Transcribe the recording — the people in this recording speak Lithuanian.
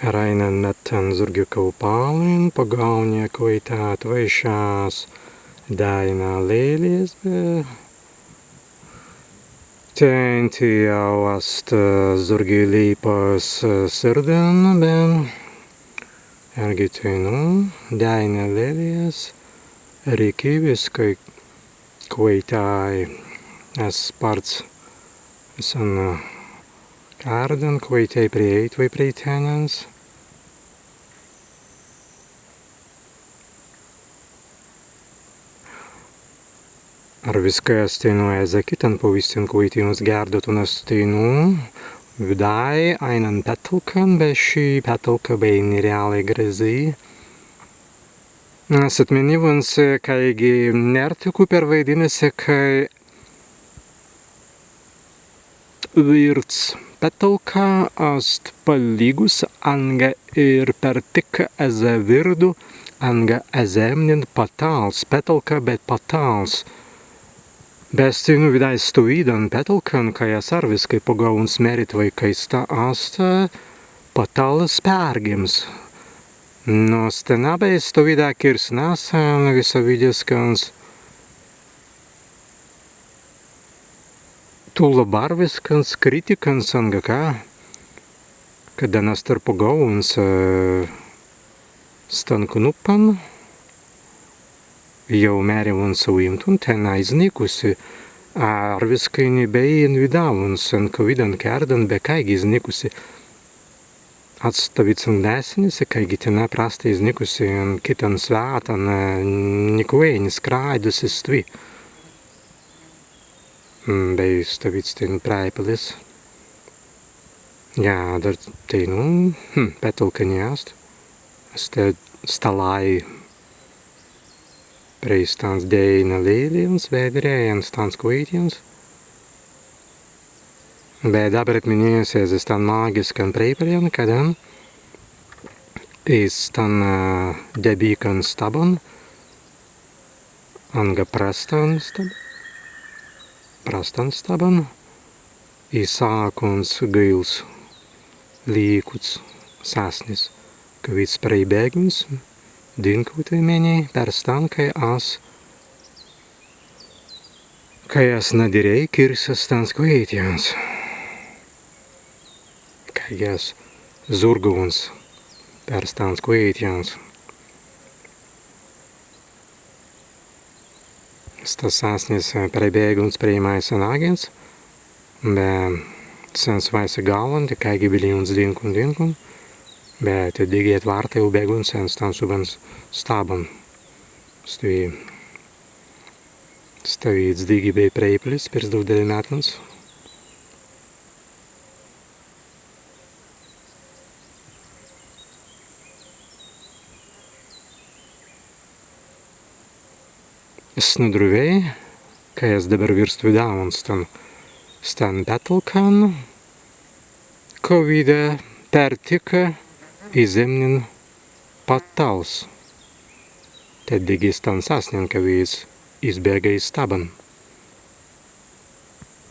Rainen metten zurgiukau palin, pagauniekui tāt vaišās dainā lēlies, tēnti jau ast zurgi līpas sirden, ben ergi daina lēlies, riki viskai kuitāji es parts visan kārden, kuitai prieit vai prietēnens. Ar viskaistinu ezekitan povistin kuitinus gärdotun astinu, vidai ainan petalkan, bet šī petalka beini reāli grezī. Esat minivans, kaigi nertiku pervaidinasi, kai virts petalka ast palygus anga ir per tik eze virdu anga ezemnin patāls, petalka bet patāls. Bet vidai stovīdan petalkan, kai es ar viskai pagauns merit vai kaista asta patālas pērgims. No stenabai stovīdā kirs nasan visa vidiskans tulla barviskans kritikans anga kā, kada nas tar pagauns stanku nupan, jau mērivun savimtun ten aiznikusi, ar viskai nebein vidavuns, an kavidan kērdan be kaigi iznikusi. Atstavits un nesinisi, kaigi tena prasta iznikusi, an kitan svētan nikuēni skraidusi stvi. Bei stavits ten praipelis. Jā, dar te petalkani ast. Ste stalai Preistāns deina līliens, vēdirējans tāns kuītiens. Bet dabret minēsies es tān māgiskan preiparien, kadan es tān debīkan staban, anga prastan staban, sākuns gils līkuts sasnis, ka vids preibēgums, dinkūtai mēnī perstan, kai es nadirei kirsas tāns kuītiens. Kai es zurguns perstāns kuītiens. Tas sasnis preibēgums priimais anāgens, bet sens vaisa galvan, tikai gibiliuns dinkun. Bet digiet vārte ubēgun sens tāns ubans stāban. Stāvīts digi bija preiplis, pirs dūdēļ mētlans. Es nudruvēju, ka es dabar virstu vidāvans stan petalkan, ko vide pertika izemnin patāls. Tad digi stan sasnien, ka vīds izbēga iz staban.